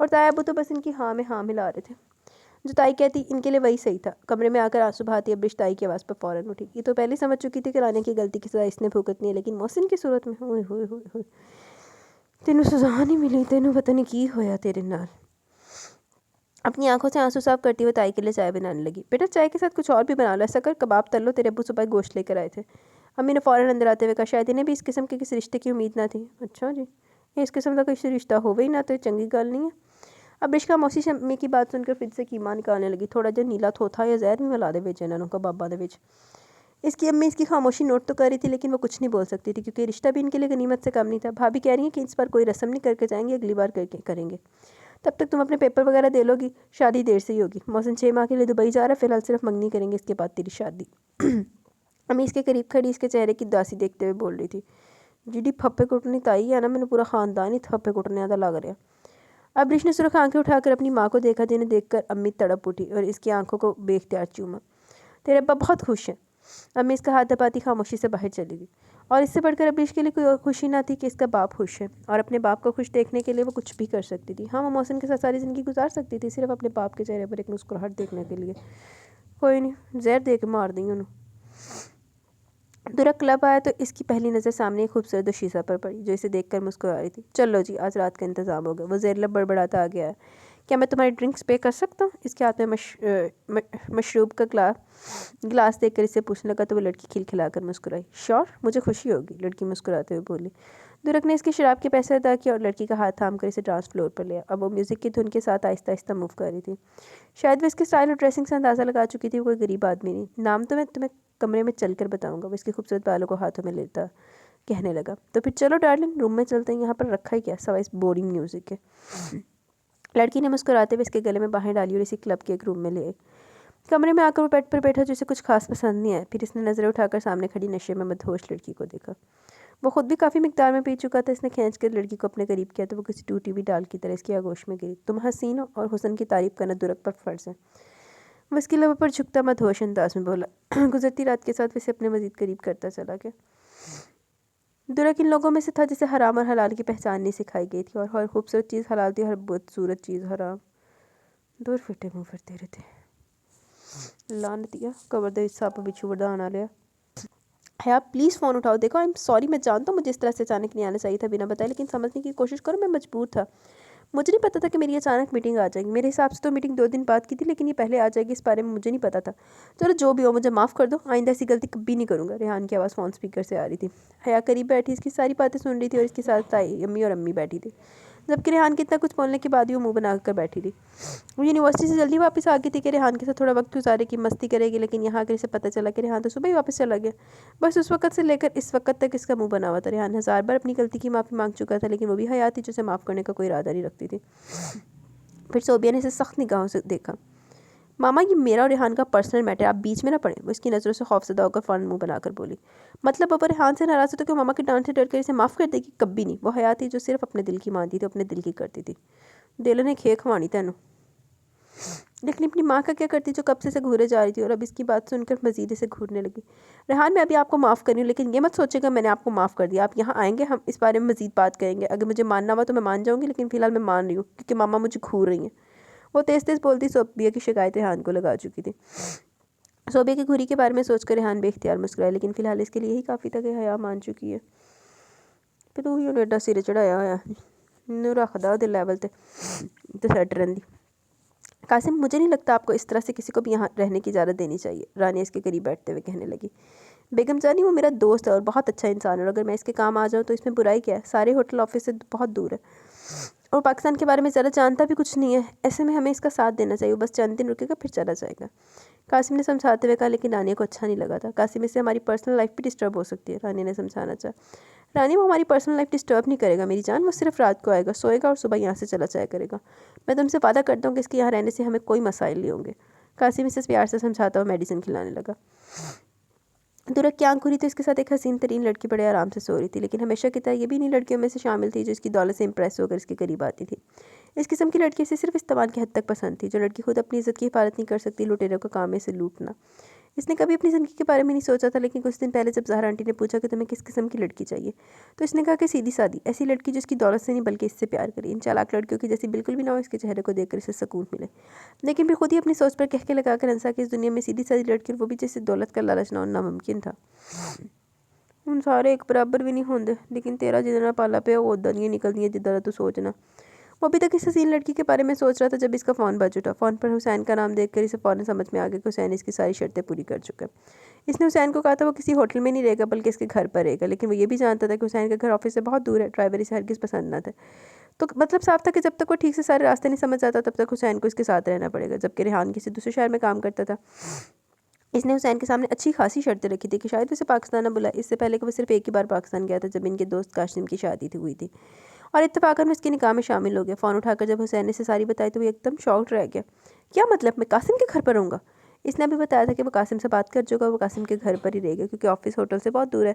اور تائی ابو تو بس ان کی ہاں میں ہاں ملا رہے تھے. جو تائی کہتی ان کے لیے وہی صحیح تھا. کمرے میں آ کر آنسو بہاتی ابرش تائی کی آواز پر فوراً اٹھی. یہ تو پہلے سمجھ چکی تھی کہ رانی کی غلطی کی سزا اس نے بھگتنی ہے، لیکن محسن کی صورت میں ہوئے ہوئے ہوئے ہوئے تینوں سزا نہیں ملی. تینوں پتہ نہیں کی ہویا تیرے نال. اپنی آنکھوں سے آنسو صاف کرتی ہوئے تائی کے لیے چائے بنانے لگی. بیٹا چائے کے ساتھ کچھ اور بھی بنا لو. ایسا کر کباب تل لو، تیرے ابو صبح گوشت لے کر آئے تھے. امی نے فوراً اندر آتے ہوئے کہا شاید انہیں بھی اس قسم کے کسی رشتے کی امید نہ تھی. اچھا جی، اس قسم کا کوئی رشتہ ہوئے ہی نہ تو چنگی گل نہیں ہے. اب رشکا موسی سے امی کی بات سن کر پھر سے کیما نکالنے لگی. تھوڑا جو نیلا تھوتھا یا زہر بھی ملا دے بیچ انہوں کبابا دے بیچ. اس کی امی اس کی خاموشی نوٹ تو کر رہی تھی لیکن وہ کچھ نہیں بول سکتی تھی کیونکہ رشتہ بھی ان کے لیے غنیمت سے کم نہیں تھا. بھابھی کہہ رہی ہیں کہ اس پر کوئی رسم نہیں کر کے جائیں گے، اگلی بار کریں گے. تب تک تم اپنے پیپر وغیرہ دے لو گی، شادی دیر سے ہی ہوگی. محسن 6 ماہ کے لیے دبئی جا رہا ہے، فی الحال صرف منگنی کریں گے، اس کے بعد تیری شادی. امی اس کے قریب کھڑی اس کے چہرے کی اداسی دیکھتے ہوئے بول رہی تھی. جیڈی پھپے کٹنی تائی ہے نا، میں نے پورا خاندان ہی پھپے کٹنے آدھا لگ رہا. اب رش نے سرخ آنکھیں اٹھا کر اپنی ماں کو دیکھا جنہیں دیکھ کر امی تڑپ اٹھی اور اس کی آنکھوں کو بے اختیار چوما. تیرے ابا بہت خوش ہیں. امی اس کا ہاتھ دباتی خاموشی سے باہر چلی گئی. اور اس سے بڑھ کر ابریش کے لیے کوئی اور خوشی نہ تھی کہ اس کا باپ خوش ہے، اور اپنے باپ کو خوش دیکھنے کے لیے وہ کچھ بھی کر سکتی تھی. ہاں، وہ محسن کے ساتھ ساری زندگی گزار سکتی تھی صرف اپنے باپ کے چہرے پر ایک مسکراہٹ دیکھنے کے لیے. کوئی نہیں، زہر دے کے مار دیں انہوں. درخت کلب آیا تو اس کی پہلی نظر سامنے ایک خوبصورت دوشیزہ پر پڑی جو اسے دیکھ کر مسکرا رہی تھی. چلو جی، آج رات کا انتظام ہو گیا. وہ زیر لب بڑبڑاتا آ گیا ہے. کیا میں تمہاری ڈرنکس پے کر سکتا ہوں؟ اس کے ہاتھ میں مشروب کا گلاس دیکھ کر اسے پوچھنے لگا تو وہ لڑکی کھلکھلا کر مسکرائی. شور، مجھے خوشی ہوگی، لڑکی مسکراتے ہوئے بولی. درخت نے اس کے شراب کے پیسے ادا کیا اور لڑکی کا ہاتھ تھام کر اسے ڈانس فلور پر لیا. اب وہ میوزک کی دھن کے ساتھ آہستہ آہستہ موو کر رہی تھی. شاید وہ اس کے اسٹائل اور ڈریسنگ سے اندازہ لگا چکی تھی وہ کوئی غریب آدمی نہیں. نام تو میں تمہیں کمرے میں چل کر بتاؤں گا. وہ اس کے خوبصورت بالوں کو ہاتھوں میں لیتا کہنے لگا. تو پھر چلو ڈارلنگ، روم میں چلتے ہیں. یہاں پر رکھا ہی کیا سوائے اس بورنگ میوزک ہے. لڑکی نے مسکراتے ہوئے اس کے گلے میں باہیں ڈالی اور اسی کلب کے ایک روم میں لے گئی. کمرے میں آ کر وہ بیڈ پر بیٹھا جو اسے کچھ خاص پسند نہیں آیا. پھر اس نے نظریں اٹھا کر سامنے کھڑی نشے میں مدہوش لڑکی کو دیکھا. وہ خود بھی کافی مقدار میں پی چکا تھا. اس نے کھینچ کر لڑکی کو اپنے قریب کیا تو وہ کسی ٹوٹی ہوئی ڈال کی طرح اس کی آغوش میں گری. تم حسین ہو اور حسن کی تعریف کرنا درخت پر فرض ہے. وہ اس کے لبوں پر جھکتا مدہوش انداز میں بولا. گزرتی رات کے ساتھ اسے اپنے مزید قریب کرتا چلا گیا. درخت ان لوگوں میں سے تھا جسے حرام اور حلال کی پہچان نہیں سکھائی گئی تھی، اور ہر خوبصورت چیز حلال تھی، ہر بدصورت چیز حرام. دور فٹے منہ پھرتے رہتے. لعنتیا کور دے ساپ بچھو ودانا لیا. حیا پلیز فون اٹھاؤ. دیکھو آئی ایم سوری، میں جانتا ہوں مجھے اس طرح سے اچانک نہیں آنا چاہیے تھا بنا بتائے، لیکن سمجھنے کی کوشش کرو میں مجبور تھا. مجھے نہیں پتا تھا کہ میری اچانک میٹنگ آ جائے گی. میرے حساب سے تو میٹنگ 2 دن بعد کی تھی، لیکن یہ پہلے آ جائے گی اس بارے میں مجھے نہیں پتا تھا. چلو جو بھی ہو مجھے معاف کر دو، آئندہ ایسی غلطی کبھی نہیں کروں گا. ریحان کی آواز فون اسپیکر سے آ رہی تھی. حیا قریب بیٹھی اس کی ساری باتیں سن رہی تھی اور اس کے ساتھ تائی امی اور امی بیٹھی تھی، جبکہ ریحان کے اتنا کچھ بولنے کے بعد بھی وہ منہ بنا کر بیٹھی تھی. وہ یونیورسٹی سے جلدی واپس آ گئی تھی کہ ریحان کے ساتھ تھوڑا وقت گزارے گی، مستی کرے گی، لیکن یہاں آ کر اسے پتہ چلا کہ ریحان تو صبح ہی واپس چلا گیا. بس اس وقت سے لے کر اس وقت تک اس کا منہ بنا ہوا تھا. ریحان 1000 بار اپنی غلطی کی معافی مانگ چکا تھا، لیکن وہ بھی حیا تھی جو اسے معاف کرنے کا کوئی ارادہ نہیں رکھتی تھی. پھر صوبیہ نے اسے سخت نگاہوں سے دیکھا. ماما یہ میرا اور ریحان کا پرسنل میٹر، آپ بیچ میں نہ پڑیں. وہ اس کی نظروں سے خوفزدہ ہو کر فوراً منہ بنا کر بولی. مطلب اب ریحان سے ناراض ہے تو کہ ماما کی ڈانٹ سے ڈر کر اسے معاف کر دے گی؟ کبھی نہیں. وہ حیا تھی جو صرف اپنے دل کی مانتی تھی، اپنے دل کی کرتی تھی. دل نے کھے کھوانی تینوں. لیکن اپنی ماں کا کیا کرتی جو کب سے گھورے جا رہی تھی، اور اب اس کی بات سن کر مزید اسے گھورنے لگی. ریحان میں ابھی آپ کو معاف کر رہی ہوں، لیکن یہ مت سوچے گا میں نے آپ کو معاف کر دیا. آپ یہاں آئیں گے، ہم اس بارے میں مزید بات کریں گے. اگر مجھے ماننا ہوا تو میں مان جاؤں گی، لیکن فی الحال میں مان رہی ہوں کیونکہ ماما مجھے گھور رہی ہیں. وہ تیز تیز بولتی صوبیہ کی شکایت ریحان کو لگا چکی تھی. صوبیہ کی گھوری کے بارے میں سوچ کر ریحان بے اختیار مسکرایا، لیکن فی الحال اس کے لیے یہی کافی تھا کہ حیا مان چکی ہے. پھر تو ہی ایڈا سر چڑھایا ہوا نو رکھدا دے لیول تے سیٹ رہن دی. قاسم، مجھے نہیں لگتا آپ کو اس طرح سے کسی کو بھی یہاں رہنے کی اجازت دینی چاہیے. رانی اس کے قریب بیٹھتے ہوئے کہنے لگی. بیگم جانی وہ میرا دوست ہے اور بہت اچھا انسان ہے، اور اگر میں اس کے کام آ جاؤں تو اس میں برائی کیا ہے؟ سارے ہوٹل آفس سے بہت دور ہے اور پاکستان کے بارے میں زیادہ جانتا بھی کچھ نہیں ہے. ایسے میں ہمیں اس کا ساتھ دینا چاہیے. بس چند دن رکے گا پھر چلا جائے گا. قاسم نے سمجھاتے ہوئے کہا، لیکن رانی کو اچھا نہیں لگا تھا. قاسم، اس سے ہماری پرسنل لائف بھی ڈسٹرب ہو سکتی ہے. رانی نے سمجھانا چاہا. رانی وہ ہماری پرسنل لائف ڈسٹرب نہیں کرے گا میری جان. وہ صرف رات کو آئے گا، سوئے گا اور صبح یہاں سے چلا جایا کرے گا. میں تم سے وعدہ کرتا ہوں کہ اس کے یہاں رہنے سے ہمیں کوئی مسائل نہیں ہوں گے. قاسم اسے پیار سے سمجھاتا ہوا میڈیسن کھلانے لگا. درخت کی آنکھ کھلی تو اس کے ساتھ ایک حسین ترین لڑکی بڑے آرام سے سو رہی تھی، لیکن ہمیشہ کی طرح یہ بھی نہیں لڑکیوں میں سے شامل تھی جو اس کی دولت سے امپریس ہو کر اس کے قریب آتی تھی. اس قسم کی لڑکی سے صرف استعمال کی حد تک پسند تھی. جو لڑکی خود اپنی عزت کی حفاظت نہیں کر سکتی، لٹیروں کا کام ہے اسے لوٹنا. اس نے کبھی اپنی زندگی کے بارے میں نہیں سوچا تھا، لیکن کچھ دن پہلے جب زہرا آنٹی نے پوچھا کہ تمہیں کس قسم کی لڑکی چاہیے، تو اس نے کہا کہ سیدھی سادی، ایسی لڑکی جو اس کی دولت سے نہیں بلکہ اس سے پیار کرے، ان چالاک لڑکیوں کی جیسی بالکل بھی نہ ہو، اس کے چہرے کو دیکھ کر اسے سکون ملے۔ لیکن پھر خود ہی اپنی سوچ پر کہکے لگا کر ہنسا کہ اس دنیا میں سیدھی سادی لڑکی اور وہ بھی جیسے دولت کا لالچ نہ ہونا ناممکن تھا۔ ان سارے ایک برابر بھی نہیں ہوندے، لیکن تیرا جتنا پالا پہ وہ ادا نہیں نکلتی ہے جدھر تو سوچنا۔ وہ ابھی تک اس حسین لڑکی کے بارے میں سوچ رہا تھا جب اس کا فون بج اٹھا۔ فون پر حسین کا نام دیکھ کر اسے فوراً سمجھ میں آ گیا کہ حسین اس کی ساری شرطیں پوری کر چکا ہے۔ اس نے حسین کو کہا تھا وہ کسی ہوٹل میں نہیں رہے گا بلکہ اس کے گھر پر رہے گا، لیکن وہ یہ بھی جانتا تھا کہ حسین کا گھر آفس سے بہت دور ہے، ڈرائیور اسے ہرگز پسند نہ تھے۔ تو مطلب صاف تھا کہ جب تک وہ ٹھیک سے سارے راستے نہیں سمجھ آتا تب تک حسین کو اس کے ساتھ رہنا پڑے گا، جبکہ ریحان کسی دوسرے شہر میں کام کرتا تھا۔ اس نے حسین کے سامنے اچھی خاصی شرطیں رکھی تھی کہ شاید اسے پاکستان نہ بلائے، اس سے پہلے کہ وہ صرف ایک ہی بار پاکستان گیا تھا جب ان کے دوست قاسم کی شادی ہوئی تھی، اور اتفاقاً میں اس کے نکاح میں شامل ہو گیا۔ فون اٹھا کر جب حسین نے اسے ساری بتائی تو وہ ایک دم شاکڈ رہ گیا۔ کیا مطلب میں قاسم کے گھر پر رہوں گا؟ اس نے ابھی بتایا تھا کہ وہ قاسم سے بات کر چکا، وہ قاسم کے گھر پر ہی رہے گا کیونکہ آفس ہوٹل سے بہت دور ہے،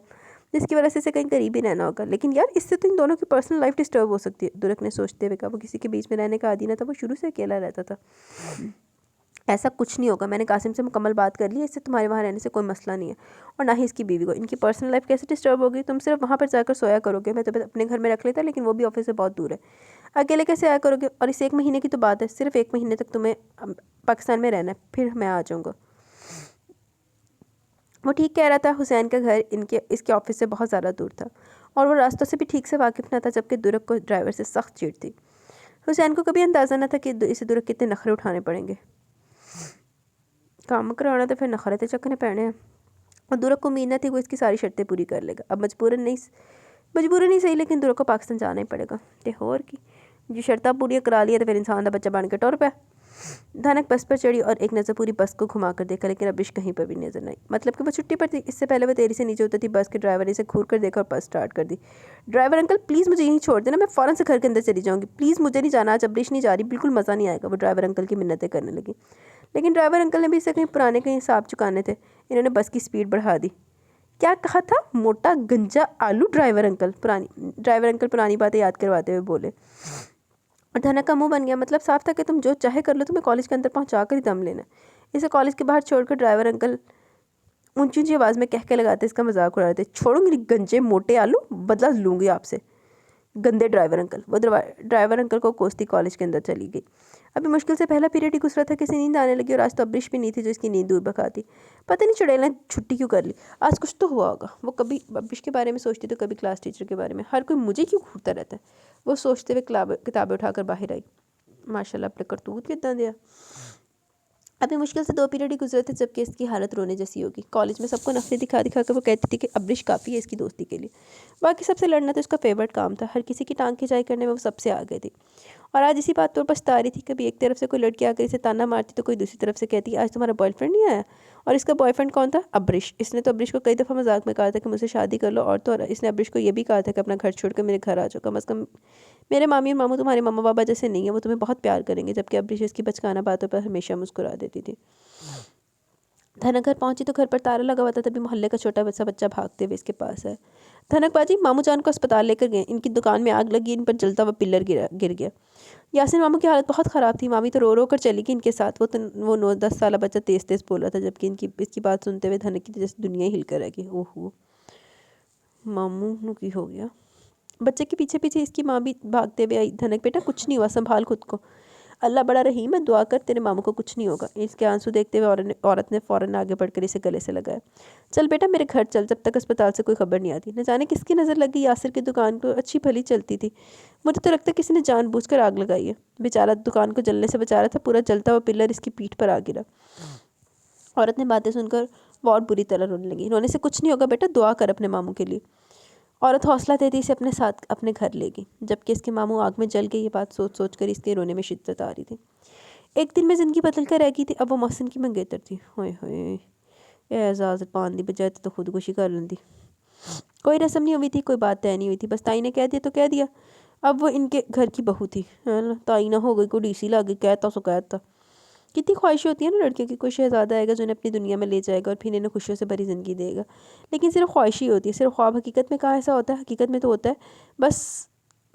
جس کی وجہ سے اسے کہیں قریب ہی رہنا ہوگا۔ لیکن یار اس سے تو ان دونوں کی پرسنل لائف ڈسٹرب ہو سکتی ہے، درک نے سوچتے ہوئے کہا۔ وہ کسی کے بیچ میں رہنے کا عادی نہ تھا، وہ شروع سے اکیلا رہتا تھا۔ ایسا کچھ نہیں ہوگا، میں نے قاسم سے مکمل بات کر لی ہے، اس سے تمہارے وہاں رہنے سے کوئی مسئلہ نہیں ہے، اور نہ ہی اس کی بیوی کو۔ ان کی پرسنل لائف کیسے ڈسٹرب ہوگی؟ تم صرف وہاں پر جا کر سویا کرو گے، میں تمہیں اپنے گھر میں رکھ لیتا لیکن وہ بھی آفس سے بہت دور ہے، اکیلے کیسے آیا کرو گے؟ اور اس 1 مہینے کی تو بات ہے، صرف 1 مہینے تک تمہیں پاکستان میں رہنا ہے، پھر میں آ جاؤں گا۔ وہ ٹھیک کہہ رہا تھا، حسین کا گھر اس کے آفس سے بہت زیادہ دور تھا، اور وہ راستوں سے بھی ٹھیک سے واقف نہ تھا، جبکہ درک کو ڈرائیور سے سخت چڑ تھی۔ حسین کو کبھی اندازہ نہ تھا کہ اسے درک کتنے نخرے اٹھانے پڑیں گے۔ کام کرانا تو پھر نخرے تے چکنے پڑنے ہیں، اور درک کو امید نہ تھی وہ اس کی ساری شرطیں پوری کر لے گا۔ اب مجبوراً نہیں صحیح، لیکن درک کو پاکستان جانا ہی پڑے گا۔ تے ہور کی جو شرطیں پوری کرا لیا تو پھر انسان دا بچہ بن کے ٹر پیا۔ دھنک بس پر چڑھی اور ایک نظر پوری بس کو گھما کر دیکھا، لیکن ابرش کہیں پر بھی نظر نہیں، مطلب کہ وہ چھٹی پر تھی۔ اس سے پہلے وہ تیزی سے نیچے اترتی، بس کے ڈرائیور نے اسے گھور کر دیکھا اور بس سٹارٹ کر دی۔ ڈرائیور انکل پلیز مجھے یہیں چھوڑ دینا، میں فوراً سے گھر کے اندر چلی جاؤں گی، پلیز مجھے نہیں جانا، آج ابرش نہیں جا رہی، بالکل مزہ نہیں آئے گا۔ وہ ڈرائیور انکل کی منتیں کرنے لگی، لیکن ڈرائیور انکل نے بھی اسے کہیں حساب چکانے تھے، انہوں نے بس کی سپیڈ بڑھا دی۔ کیا کہا تھا؟ موٹا گنجا آلو؟ ڈرائیور انکل پرانی باتیں یاد کرواتے ہوئے بولے، اور دھنک کا منہ بن گیا۔ مطلب صاف تھا کہ تم جو چاہے کر لو، تمہیں کالج کے اندر پہنچا کر ہی دم لینا ہے۔ اسے کالج کے باہر چھوڑ کر ڈرائیور انکل اونچی اونچی آواز میں کہہ کے لگاتے اس کا مذاق اڑا رہے تھے، چھوڑوں گی گنجے موٹے آلو، بدلہ لوں گی آپ سے، گندے ڈرائیور انکل۔ وہ ڈرائیور انکل کو کوستی کالج کے اندر چلی گئی۔ ابھی مشکل سے پہلا پیریڈ ہی گزرا تھا کہ اسے نیند آنے لگی، اور آج تو ابرش بھی نہیں تھی جو اس کی نیند دور بھگاتی۔ پتہ نہیں چڑیل نے چھٹی کیوں کر لی، آج کچھ تو ہوا ہوگا۔ وہ کبھی ابرش کے بارے میں سوچتی تو کبھی کلاس ٹیچر کے بارے میں، ہر کوئی مجھے کیوں گھورتا رہتا ہے؟ وہ سوچتے ہوئے کتابیں اٹھا کر باہر آئی۔ ماشاءاللہ اپنے کرتوت کتنا دیا۔ ابھی مشکل سے 2 پیریڈ ہی گزرے تھے جبکہ اس کی حالت رونے جیسی ہوگی۔ کالج میں سب کو نخرے دکھا کر وہ کہتی تھی کہ ابرش کافی ہے اس کی دوستی کے لیے، باقی سب سے لڑنا تو اس کا فیورٹ کام تھا، ہر کسی کی ٹانگ کھینچائی کرنے میں وہ سب سے آگے تھی، اور آج اسی بات پر پچھتا رہی تھی۔ کبھی ایک طرف سے کوئی لڑکی آ کر اسے تانا مارتی تو کوئی دوسری طرف سے کہتی آج تمہارا بوائے فرینڈ نہیں آیا، اور اس کا بوائے فرینڈ کون تھا؟ ابرش۔ اس نے تو ابرش کو کئی دفعہ مذاق میں کہا تھا کہ مجھ سے شادی کر لو، اور تو اس نے ابرش کو یہ بھی کہا تھا کہ اپنا گھر چھوڑ کر میرے گھر آ جاؤ، کم از کم میرے مامی اور ماموں تمہارے ماما بابا جیسے نہیں ہیں، وہ تمہیں بہت پیار کریں گے، جبکہ ابرش اس کی بچکانہ باتوں پر ہمیشہ مسکرا دیتی تھی۔ دھنک گھر پہنچی تو گھر پر تالا لگا ہوا تھا، تبھی محلے کا چھوٹا سا بچہ بھاگتے ہوئے اس کے پاس ہے۔ دھنک باجی، ماموں جان کو اسپتال لے کر گئے، ان کی دکان میں آگ لگی، ان پر جلتا ہوا پلر گر گیا۔ یاسین ماموں کی حالت بہت خراب تھی، مامی تو رو رو کر چلی گئی ان کے ساتھ۔ وہ 9-10 سالہ بچہ تیز تیز بول رہا تھا، جبکہ اس کی بات سنتے ہوئے دھنک کی جیسے دنیا ہی ہل کر رہ گئی۔ اوہو، ماموں نو کی ہو گیا؟ بچے کے پیچھے پیچھے اس کی ماں بھی بھاگتے ہوئے آئی۔ دھنک بیٹا کچھ نہیں ہوا، سنبھال خود کو، اللہ بڑا رحیم ہے، دعا کر تیرے ماموں کو کچھ نہیں ہوگا۔ اس کے آنسو دیکھتے ہوئے عورت نے فوراً آگے بڑھ کر اسے گلے سے لگایا۔ چل بیٹا میرے گھر چل، جب تک اسپتال سے کوئی خبر نہیں آتی۔ نہ جانے کس کی نظر لگ گئی، یاسر کی دکان کو اچھی بھلی چلتی تھی، مجھے تو لگتا ہے کسی نے جان بوجھ کر آگ لگائی ہے۔ بیچارہ دکان کو جلنے سے بچا رہا تھا، پورا جلتا ہوا پلر اس کی پیٹھ پر آ گرا۔ عورت نے باتیں سن کر بہت بری طرح رونے لگی۔ رونے سے کچھ نہیں ہوگا بیٹا، دعا کر اپنے ماموں کے لیے۔ عورت حوصلہ دیتی اسے اپنے ساتھ اپنے گھر لے گئی، جبکہ اس کے ماموں آگ میں جل گئے۔ یہ بات سوچ سوچ کر اس کے رونے میں شدت آ رہی تھی۔ ایک دن میں زندگی بدل کر رہ گئی تھی، اب وہ محسن کی منگیتر تھی۔ ہوئے ہوئے، اے اعزاز پان دی بجائے تو خودکشی کر لیندی۔ کوئی رسم نہیں ہوئی تھی، کوئی بات طے نہیں ہوئی تھی، بس تائی نے کہہ دیا تو کہہ دیا، اب وہ ان کے گھر کی بہو تھی۔ تائی نہ ہو گئی، کوئی ڈی سی لا گئی، کہتا سو کہتا۔ کتنی خواہشیں ہوتی ہیں نا لڑکیوں کی، کوئی شہزادہ آئے گا جو انہیں اپنی دنیا میں لے جائے گا اور پھر انہیں خوشیوں سے بھری زندگی دے گا، لیکن صرف خواہش ہی ہوتی ہے، صرف خواب۔ حقیقت میں کہاں ایسا ہوتا ہے؟ حقیقت میں تو ہوتا ہے بس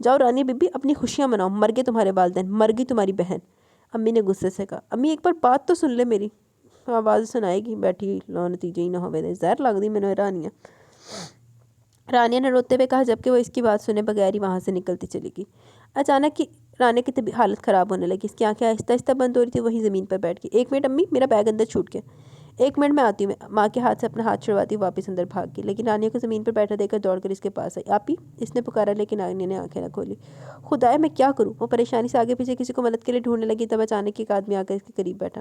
جاؤ رانیہ بیبی اپنی خوشیاں مناؤ، مر گئے تمہارے والدین، مر گئی تمہاری بہن۔ امی نے غصے سے کہا۔ امی ایک بار بات تو سن لے میری۔ آواز سنائے گی بیٹھی لو نتیجے ہی نہ ہوئے دے، زہر لگ دی میں نے رانیہ۔ رانیہ نے روتے ہوئے کہا، جبکہ وہ اس کی بات سنے بغیر ہی وہاں سے نکلتی چلی گئی۔ اچانک رانیہ کی حالت خراب ہونے لگی، اس کی آنکھیں آہستہ آہستہ بند ہو رہی تھی، وہیں زمین پر بیٹھ گئی۔ 1 منٹ امی، میرا بیگ اندر چھوٹ گیا۔ 1 منٹ میں آتی ہوں۔ ماں کے ہاتھ سے اپنا ہاتھ چھڑواتی ہوئی واپس اندر بھاگ گئی، لیکن رانیہ کو زمین پر بیٹھا دیکھ کر دوڑ کر اس کے پاس آئی۔ آپی، اس نے پکارا، لیکن رانیہ نے آنکھیں نہ کھولی۔ خدایا میں کیا کروں؟ وہ پریشانی سے آگے پیچھے کسی کو مدد کے لیے ڈھونڈنے لگی، تب اچانک ایک آدمی آ کر اس کے قریب بیٹھا۔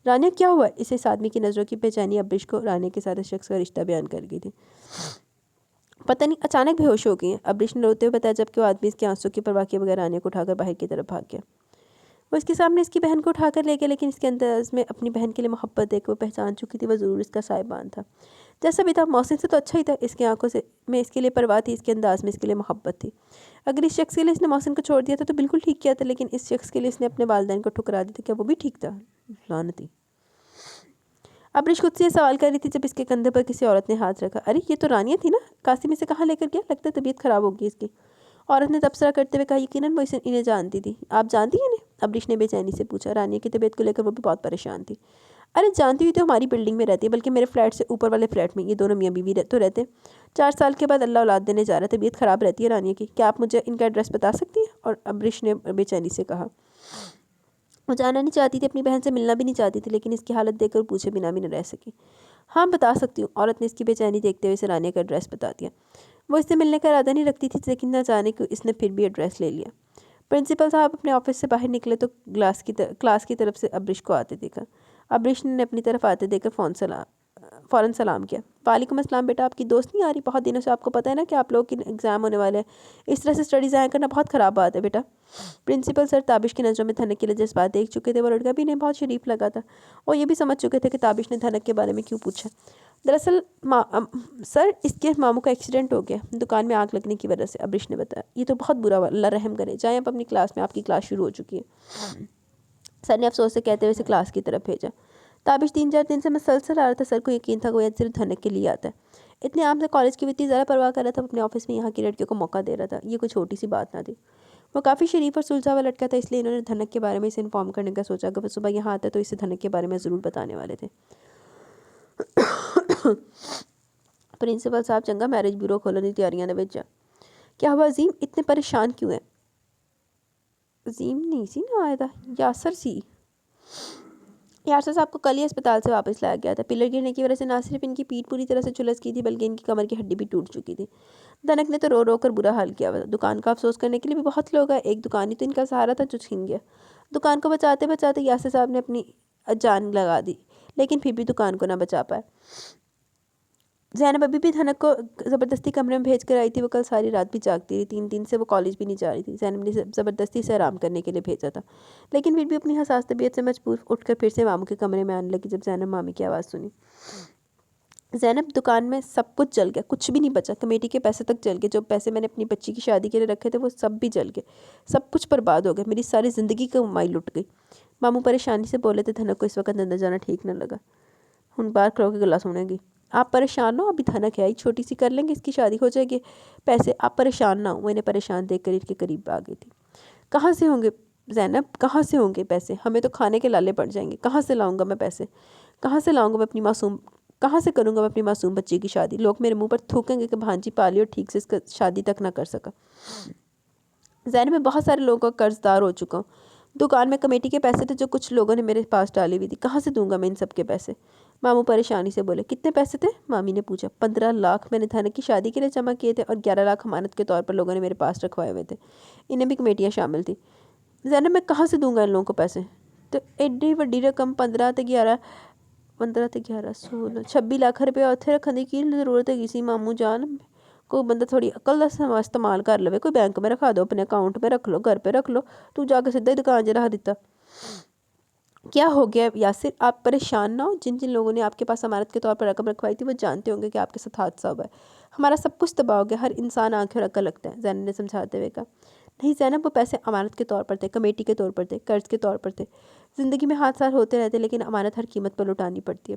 رانیہ کیا ہوا؟ اس آدمی کی نظروں کی بے چینی ابریش کو رانیہ کے ساتھ اس شخص کا رشتہ بیان کر گئی تھی۔ پتہ نہیں اچانک بے ہوش ہو گئی ہیں، ابریش نے روتے ہوئے بتایا، جبکہ وہ آدمی اس کے آنسوں کی پرواہ کیے بغیر رانیہ کو اٹھا کر باہر کی طرف بھاگ گیا۔ وہ اس کے سامنے اس کی بہن کو اٹھا کر لے گیا، لیکن اس کے انداز میں اپنی بہن کے لیے محبت دیکھ وہ پہچان چکی تھی، وہ ضرور اس کا صاحبان تھا۔ جیسا بھی تھا، محسن سے تو اچھا ہی تھا، اس کی آنکھوں سے میں اس کے لیے پرواہ تھی، اس کے انداز میں اس کے لیے محبت تھی۔ اگر اس شخص کے لیے اس نے محسن کو چھوڑ دیا تھا تو بالکل ٹھیک کیا تھا، لیکن اس شخص کے لیے اس نے اپنے والدین کو ٹھکرا دی تھی، کیا وہ بھی ٹھیک تھا؟ لعنتی۔ ابریش خود سے یہ سوال کر رہی تھی جب اس کے کندھے پر کسی عورت نے ہاتھ رکھا۔ ارے یہ تو رانیہ تھی نا؟ قاسم اسے کہاں لے کر گیا؟ لگتا ہے طبیعت خراب ہوگی اس کی۔ عورت نے تبصرہ کرتے ہوئے کہا، یقیناً وہ انہیں جانتی تھی۔ آپ جانتی ہیں انہیں؟ ابریش نے بے چینی سے پوچھا۔ رانیہ کی طبیعت کو لے کر وہ بھی بہت پریشان تھی۔ ارے جانتی ہوئی تو ہماری بلڈنگ میں رہتی ہے، بلکہ میرے فلیٹ سے اوپر والے فلیٹ میں۔ یہ دونوں میاں بیوی تو رہتے ہیں۔ 4 سال کے بعد اللہ اولاد دینے جا رہا ہے، طبیعت خراب رہتی ہے رانیہ کی۔ کیا آپ مجھے ان کا ایڈریس بتا سکتی ہیں؟ اور ابریش نے بے چینی سے کہا۔ وہ جانا نہیں چاہتی تھی، اپنی بہن سے ملنا بھی نہیں چاہتی تھی، لیکن اس کی حالت دیکھ کر پوچھے بنا بھی نہ رہ سکی۔ ہاں بتا سکتی ہوں، عورت نے اس کی بے چینی دیکھتے ہوئے اسے رانیہ کا ایڈریس بتا دیا۔ وہ اس سے ملنے کا ارادہ نہیں رکھتی تھی، لیکن نہ جانے کو اس نے پھر بھی ایڈریس لے لیا۔ پرنسپل صاحب اپنے آفس سے باہر نکلے تو کلاس کی طرف سے ابریش کو آتے دیکھا۔ ابریش نے اپنی طرف آتے دیکھ کر فوراً سلام کیا۔ وعلیکم السلام بیٹا، آپ کی دوست نہیں آ رہی؟ بہت دنوں سے آپ کو پتہ ہے نا کہ آپ لوگوں کی ایگزام ہونے والے ہیں، اس طرح سے اسٹڈی ضائع کرنا بہت خراب بات ہے بیٹا۔ پرنسپل سر تابش کی نظروں میں دھنک کے لیے جذبات دیکھ چکے تھے، وہ لڑکا بھی انہیں بہت شریف لگا تھا، اور یہ بھی سمجھ چکے تھے کہ تابش نے دھنک کے بارے میں کیوں پوچھا۔ دراصل سر اس کے ماموں کا ایکسیڈنٹ ہو گیا، دکان میں آگ لگنے کی وجہ سے، ابریش نے بتایا۔ یہ تو بہت برا ہوا، اللہ رحم کرے، جائیں آپ اپنی کلاس میں، آپ کی کلاس شروع ہو چکی ہے۔ سر نے افسوس سے کہتے ہوئے اسے کلاس کی طرف بھیجا۔ تابش 3-4 دن سے مسلسل آ رہا تھا، سر کو یقین تھا کہ وہ صرف دھنک کے لیے آتا ہے۔ اتنے عام سے کالج کی بھی اتنی زیادہ پرواہ کر رہا تھا، وہ اپنے آفس میں یہاں کی لڑکیوں کو موقع دے رہا تھا، یہ کوئی چھوٹی سی بات نہ تھی۔ وہ کافی شریف اور سلجھا ہوا لڑکا تھا، اس لیے انہوں نے دھنک کے بارے میں اسے انفارم کرنے کا سوچا کہ وہ صبح یہاں آتا ہے تو اسے دھنک کے بارے میں ضرور بتانے والے تھے۔ پرنسپل صاحب چنگا میرج بیورو کھولنے کی تیاریاں نے بھیجا۔ کیا ہوا عظیم، اتنے پریشان کیوں ہیں؟ عظیم نہیں سی نا آیا تھا، یاسر سی۔ یاسر صاحب کو کل ہی اسپتال سے واپس لایا گیا تھا۔ پلر گرنے کی وجہ سے نہ صرف ان کی پیٹھ پوری طرح سے جھلس کی تھی، بلکہ ان کی کمر کی ہڈی بھی ٹوٹ چکی تھی۔ دھنک نے تو رو رو کر برا حال کیا ہوا تھا۔ دکان کا افسوس کرنے کے لیے بھی بہت لوگ آئے، ایک دکان ہی تو ان کا سہارا تھا جو چھن گیا۔ دکان کو بچاتے بچاتے یاسر صاحب نے اپنی جان لگا دی، لیکن پھر بھی دکان کو نہ بچا پائے۔ زینب ابھی بھی دھنک کو زبردستی کمرے میں بھیج کر آئی تھی، وہ کل ساری رات بھی جاگتی رہی، 3 دن سے وہ کالج بھی نہیں جا رہی تھی۔ زینب نے زبردستی سے آرام کرنے کے لیے بھیجا تھا، لیکن پھر بھی اپنی حساس طبیعت سے مجبور اٹھ کر پھر سے ماموں کے کمرے میں آنے لگی۔ جب زینب مامی کی آواز سنی، زینب دکان میں سب کچھ جل گیا، کچھ بھی نہیں بچا، کمیٹی کے پیسے تک جل گئے، جو پیسے میں نے اپنی بچی کی شادی کے لیے رکھے تھے وہ سب بھی جل گئے، سب کچھ برباد ہو گیا، میری ساری زندگی کی کمائی لٹ گئی۔ ماموں پریشانی سے بولے تھے، دھنک کو اس وقت اندر جانا ٹھیک نہ لگا۔ ہن بار کھڑو کے گلا سنے گی، آپ پریشان نہ ہو، ابھی دھنک ہے ہی، چھوٹی سی کر لیں گے، اس کی شادی ہو جائے گی، پیسے آپ پریشان نہ ہو۔ وہ انہیں پریشان دیکھ کر ان کے قریب آ گئی تھی۔ کہاں سے ہوں گے زینب، کہاں سے ہوں گے پیسے؟ ہمیں تو کھانے کے لالے پڑ جائیں گے، کہاں سے لاؤں گا میں پیسے؟ کہاں سے لاؤں گا میں اپنی معصوم، کہاں سے کروں گا میں اپنی معصوم بچی کی شادی؟ لوگ میرے منہ پر تھوکیں گے کہ بھانجی پالی اور ٹھیک سے اس کا شادی تک نہ کر سکا۔ زینب میں بہت سارے لوگوں کا قرض دار ہو چکا ہوں، دکان میں کمیٹی کے پیسے تھے جو کچھ لوگوں نے میرے پاس ڈالی ہوئی تھی، کہاں سے دوں گا میں ان سب کے پیسے؟ ماموں پریشانی سے بولے۔ کتنے پیسے تھے؟ مامی نے پوچھا۔ 15 لاکھ میں نے دھنک کی شادی کے لیے جمع کیے تھے، اور 11 لاکھ امانت کے طور پر لوگوں نے میرے پاس رکھوائے ہوئے تھے، انہیں بھی کمیٹیاں شامل تھیں۔ زینب میں کہاں سے دوں گا ان لوگوں کو پیسے؟ تو ایڈی وڈی رقم 15 تے 11 16 26 لاکھ روپے اتھے رکھنے کی ضرورت ہے سی ماموں جان؟ کوئی بندہ تھوڑی عقل دا استعمال کر لوے، کوئی بینک میں رکھا دو، اپنے اکاؤنٹ میں رکھ لو، گھر پہ رکھ لو، تو جا کے سیدھا ہی دکان جا رکھ دیتا۔ کیا ہو گیا یاسر، آپ پریشان نہ ہو، جن جن لوگوں نے آپ کے پاس امانت کے طور پر رقم رکھوائی تھی وہ جانتے ہوں گے کہ آپ کے ساتھ حادثہ ہوا ہے، ہمارا سب کچھ تباہ ہو گیا، ہر انسان آنکھیں رکھ کر لگتا ہے، زینب نے سمجھاتے ہوئے کہا۔ نہیں زینب، وہ پیسے امانت کے طور پر تھے، کمیٹی کے طور پر تھے، قرض کے طور پر تھے۔ زندگی میں حادثات ہوتے رہتے، لیکن امانت ہر قیمت پر لٹانی پڑتی ہے۔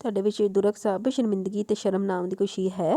ਤੁਹਾਡੇ ਵਿੱਚ ਦੁਰਗ ਸਾਹਿਬ ਸ਼ਰਮਿੰਦਗੀ ਤੇ ਸ਼ਰਮ ਨਾਮ ਦੀ ਕੋਈ ਸ਼ੀ ਹੈ?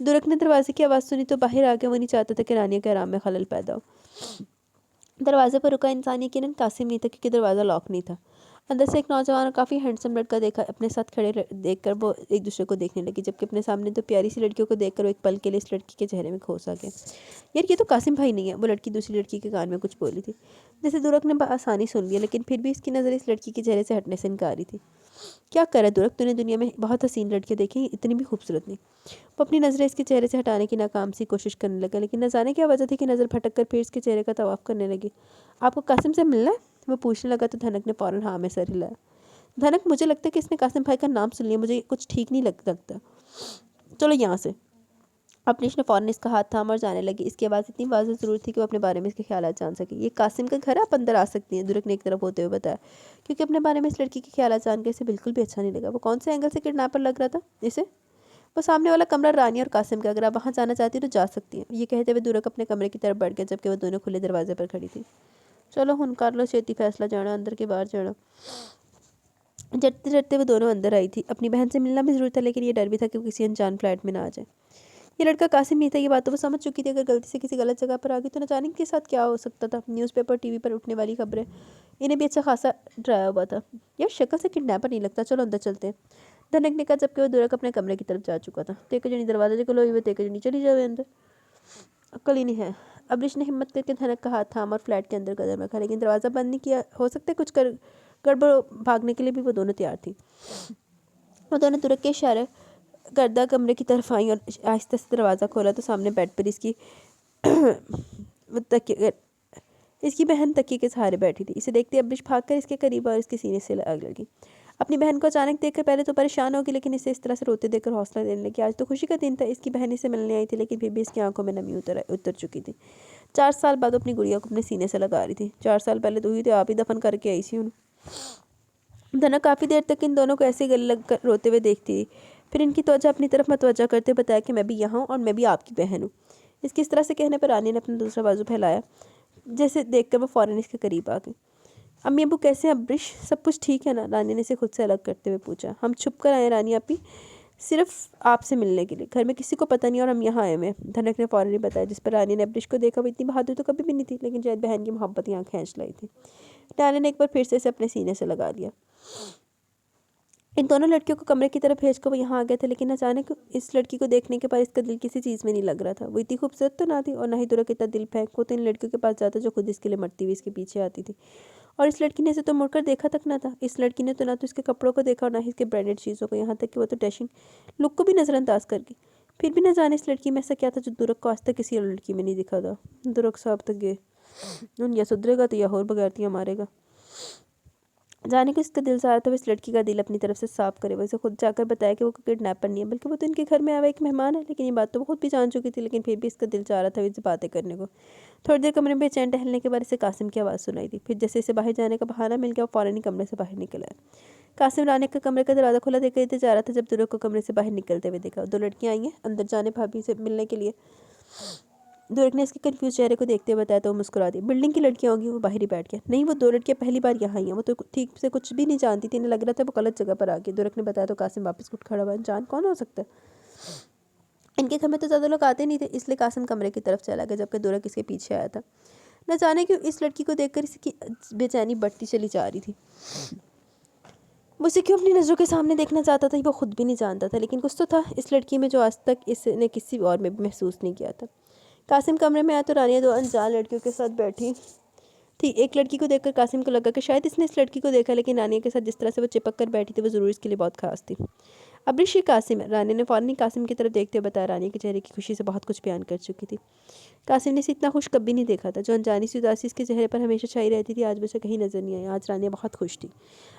درک نے دروازے کی آواز سنی تو باہر آ گیا، وہ نہیں چاہتا تھا کہ رانیہ کے آرام میں خلل پیدا ہو۔ دروازے پر رکا انسان یقیناً قاسم نہیں تھا، کیونکہ دروازہ لاک نہیں تھا۔ اندر سے ایک نوجوان اور کافی ہینڈسم لڑکا دیکھا اپنے ساتھ کھڑے دیکھ کر وہ ایک دوسرے کو دیکھنے لگی، جبکہ اپنے سامنے تو پیاری سی لڑکیوں کو دیکھ کر وہ ایک پل کے لیے اس لڑکی کے چہرے میں کھو سا گیا۔ یار یہ تو قاسم بھائی نہیں ہے، وہ لڑکی دوسری لڑکی کے کان میں کچھ بولی تھی، جیسے درک نے بآسانی سن لیا، لیکن پھر بھی اس کی نظر اس لڑکی کے چہرے سے ہٹنے سے انکاری تھی۔ کیا کرے درک، تو نے دنیا میں بہت حسین لڑکیاں دیکھی، اتنی بھی خوبصورت نہیں۔ وہ اپنی نظریں اس کے چہرے سے ہٹانے کی ناکام سی کوشش کرنے لگا، لیکن نہ جانے کیا وجہ تھی کہ نظر بھٹک کر پھر اس کے چہرے کا طواف کرنے لگی۔ آپ کو قاسم سے ملنا ہے؟ وہ پوچھنے لگا تو دھنک نے فوراً ہاں میں سر ہلایا۔ دھنک، مجھے لگتا ہے کہ اس نے قاسم بھائی کا نام سن لیا، مجھے کچھ ٹھیک نہیں لگتا۔ چلو یہاں سے۔ اپنیش نے فوراً اس کا ہاتھ تھاما اور جانے لگی۔ اس کی آواز اتنی واضح ضرور تھی کہ وہ اپنے بارے میں اس کے خیالات جان سکے۔ یہ قاسم کا گھر ہے، آپ اندر آ سکتی ہیں، درک نے ایک طرف ہوتے ہوئے بتایا، کیونکہ اپنے بارے میں اس لڑکی کے خیالات جان کے اسے بالکل بھی اچھا نہیں لگا۔ وہ کون سے اینگل سے کڈنیپر لگ رہا تھا اسے؟ وہ سامنے والا کمرہ رانیہ اور قاسم کا، اگر آپ وہاں جانا چاہتی ہیں تو جا سکتی ہیں۔ یہ کہتے ہوئے درک اپنے کمرے کی طرف بڑھ گیا، جبکہ وہ دونوں کھلے دروازے پر کھڑی تھی۔ چلو ہن کر لو چھیتی فیصلہ، جانا اندر کے باہر جانا۔ جھٹتے جھٹتے وہ دونوں اندر آئی تھی۔ اپنی بہن سے ملنا بھی ضرور تھا، لیکن یہ ڈر بھی تھا کہ وہ کسی انجان فلیٹ میں نہ آ جائے۔ یہ لڑکا قاسم نہیں تھا، یہ بات تو وہ سمجھ چکی تھی۔ اگر غلطی سے کسی غلط جگہ پر آ گئی تو نہ جانے کے ساتھ کیا ہو سکتا تھا۔ نیوز پیپر ٹی وی پر اٹھنے والی خبریں انہیں بھی اچھا خاصا ڈرایا ہوا تھا۔ یار شکل سے کڈنیپر نہیں لگتا، چلو اندر چلتے ہیں، دھنک نے کہا، جبکہ وہ درک اپنے کمرے کی طرف جا چکا تھا۔ تے جنی دروازے کھلوئے ہوئے، تے جنی چلی جاوے اندر، عقل ہی نہیں ہے۔ ابریش نے ہمت کر کے دھنک کا ہاتھ تھاما اور فلیٹ کے اندر قدم رکھا، لیکن دروازہ بند نہیں کیا۔ ہو سکتا ہے کچھ گڑبڑ، بھاگنے کے لیے بھی وہ دونوں تیار تھی۔ وہ دونوں درک کے اشارے کردہ کمرے کی طرف آئیں اور آہستہ سے دروازہ کھولا تو سامنے بیڈ پر اس کی بہن تکیے کے سہارے بیٹھی تھی۔ اسے دیکھتے ابریش بھاگ کر اس کے قریب اور اس کے سینے سے لگی۔ اپنی بہن کو اچانک دیکھ کر پہلے تو پریشان ہوگی، لیکن اسے اس طرح سے روتے دیکھ کر حوصلہ دینے لگی۔ آج تو خوشی کا دن تھا، اس کی بہن اسے ملنے آئی تھی، لیکن پھر بھی اس کی آنکھوں میں نمی اتر چکی تھی۔ 4 سال بعد وہ اپنی گڑیا کو اپنے سینے سے لگا رہی تھی۔ 4 سال پہلے تو ہوئی تھی، آپ ہی دفن کر کے آئی سی انہوں۔ دھنک کافی دیر تک ان دونوں کو ایسے گلے لگ کر روتے ہوئے دیکھتی تھی، پھر ان کی توجہ اپنی طرف متوجہ کرتے بتایا کہ میں بھی یہاں ہوں اور میں بھی آپ کی بہن ہوں۔ اس کی اس طرح سے کہنے پر رانی نے اپنا دوسرا بازو پھیلایا، جیسے دیکھ کر وہ فوراً اس کے قریب آ گئی۔ امی ابو کیسے ہیں ابریش؟ سب کچھ ٹھیک ہے نا؟ رانی نے اسے خود سے الگ کرتے ہوئے پوچھا۔ ہم چھپ کر آئے رانی آپی، صرف آپ سے ملنے کے لیے، گھر میں کسی کو پتہ نہیں اور ہم یہاں آئے ہوئے ہیں، دھنک نے فوراً بتایا، جس پر رانی نے ابریش کو دیکھا۔ وہ اتنی بہادر تو کبھی بھی نہیں تھی، لیکن شاید بہن کی محبت یہاں کھینچ لائی تھی۔ رانی نے ایک بار پھر سے اسے اپنے سینے سے لگا لیا۔ ان دونوں لڑکیوں کو کمرے کی طرف بھیج کر وہ یہاں آ گئے تھے، لیکن اچانک اس لڑکی کو دیکھنے کے بعد اس کا دل کسی چیز میں نہیں لگ رہا تھا۔ وہ اتنی خوبصورت تو نہ تھی اور نہ ہی درک اتنا دل پھینک۔ وہ تو ان لڑکیوں کے پاس جاتا جو خود اس کے لیے مرتی ہوئی اس کے پیچھے آتی تھی، اور اس لڑکی نے اسے تو مڑ کر دیکھا تک نہ تھا۔ اس لڑکی نے تو نہ تو اس کے کپڑوں کو دیکھا اور نہ ہی اس کے برانڈڈ چیزوں کو، یہاں تک کہ وہ تو ڈیشنگ لک کو بھی نظر انداز کر گئی۔ پھر بھی نہ جانے اس لڑکی میں ایسا کیا تھا جو درک کو آج تک کسی اور لڑکی میں نہیں دکھا تھا۔ درک صاحب تک گئے یا سدھرے گا تو یا اور بغیرتیاں مارے گا۔ جانے کو اس کا دل چاہ رہا تھا وہ اس لڑکی کا دل اپنی طرف سے صاف کرے۔ وہ اسے خود جا کر بتایا کہ وہ کڈنیپر نہیں ہے، بلکہ وہ تو ان کے گھر میں آیا ہوا ایک مہمان ہے، لیکن یہ بات تو وہ خود بھی جان چکی تھی، لیکن پھر بھی اس کا دل چاہ رہا تھا اس سے باتیں کرنے کو۔ تھوڑی دیر کمرے میں بے چین ٹہلنے کے بعد اسے قاسم کی آواز سنائی دی، پھر جیسے اسے باہر جانے کا بہانہ مل گیا، وہ فوراً ہی کمرے سے باہر نکل آیا۔ قاسم رانی کا کمرے کا دروازہ کھلا دیکھ کر جا رہا تھا جب درک کو کمرے سے باہر نکلتے ہوئے دیکھا۔ 2 لڑکیاں آئی ہیں اندر جانے بھابھی سے ملنے کے لیے، درک نے اس کے کنفیوز چہرے کو دیکھتے ہوئے بتایا تو وہ مسکرا دی۔ بلڈنگ کی لڑکیاں ہوں گی، وہ باہر ہی بیٹھ گیا۔ نہیں، وہ 2 لڑکیاں پہلی بار یہاں آئی ہیں، وہ تو ٹھیک سے کچھ بھی نہیں جانتی تھی، انہیں لگ رہا تھا وہ غلط جگہ پر آ گئی۔ درک نے بتایا تو قاسم واپس اٹھ کھڑا ہوا۔ جان کون ہو سکتا ہے؟ ان کے گھر میں تو زیادہ لوگ آتے نہیں تھے، اس لیے قاسم کمرے کی طرف چلا گیا، جبکہ درک اس کے پیچھے آیا تھا۔ نہ جانے کیوں اس لڑکی کو دیکھ کر اس کی بے چینی بڑھتی چلی جا رہی تھی۔ وہ اسے کیوں اپنی نظروں کے سامنے دیکھنا چاہتا تھا وہ خود بھی نہیں جانتا تھا، لیکن کچھ تو تھا اس لڑکی میں جو آج تک اس نے کسی اور میں بھی محسوس نہیں کیا تھا۔ قاسم کمرے میں آیا تو رانیہ 2 انجان لڑکیوں کے ساتھ بیٹھی تھی۔ ایک لڑکی کو دیکھ کر قاسم کو لگا کہ شاید اس نے اس لڑکی کو دیکھا، لیکن رانیہ کے ساتھ جس طرح سے وہ چپک کر بیٹھی تھی وہ ضرور اس کے لیے بہت خاص تھی۔ ابریش یہ قاسم ہے، رانیہ نے فوراً قاسم کی طرف دیکھتے ہوئے بتایا۔ رانیہ کے چہرے کی خوشی سے بہت کچھ بیان کر چکی تھی۔ قاسم نے اسے اتنا خوش کبھی نہیں دیکھا تھا، جو انجانی سی اداسی اس کے چہرے پر ہمیشہ چھائی رہتی تھی آج وہ اسے کہیں نظر نہیں آئی۔ آج رانیہ بہت خوش تھی۔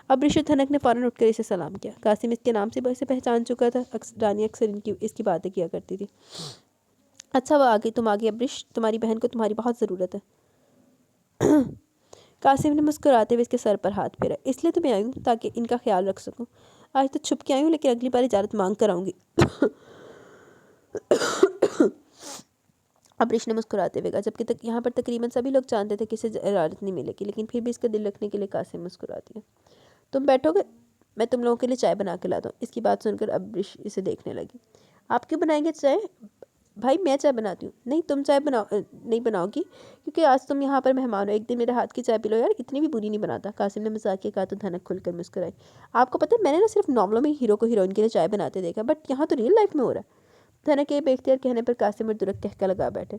ابریش اور دھنک نے فوراً اٹھ کر اسے سلام کیا۔ قاسم اس کے نام سے اسے پہچان چکا تھا، رانیہ اکثر اس کی باتیں کیا کرتی تھی۔ اچھا وہ آ گئی، تم آ گئی ابریش، تمہاری بہن کو تمہاری بہت ضرورت ہے۔ قاسم نے مسکراتے ہوئے اس کے سر پر ہاتھ پھیرا۔ اس لیے تو میں آئی ہوں تاکہ ان کا خیال رکھ سکوں۔ آج تو چھپ کے آئی ہوں، لیکن اگلی بار اجازت مانگ کر آؤں گی۔ ابریش نے مسکراتے ہوئے کہا، جبکہ یہاں پر تقریباً سبھی لوگ جانتے تھے کہ اسے اجازت نہیں ملے گی، لیکن پھر بھی اس کا دل رکھنے کے لیے قاسم مسکرا دیا۔ تم بیٹھو گے؟ میں تم لوگوں کے لیے چائے بنا کے لاتا ہوں۔ اس کی بات سن کر ابریش اسے دیکھنے لگی۔ آپ کیوں بنائیں گے چائے؟ بھائی میں چائے بناتی ہوں. نہیں تم چائے نہیں بناؤ گی کیونکہ آج تم یہاں پر مہمان ہو, ایک دن میرے ہاتھ کی چائے پی لو یار, اتنی بھی بری نہیں بناتا. قاسم نے مذاق کہا تو دھنک کھل کر مسکرائی. آپ کو پتہ ہے میں نے نا صرف ناولوں میں ہیرو کو ہیروئن کے لیے چائے بناتے دیکھا, بٹ یہاں تو ریئل لائف میں ہو رہا ہے. دھنک کے بے اختیار کہنے پر قاسم اور درک کہکا لگا بیٹھے,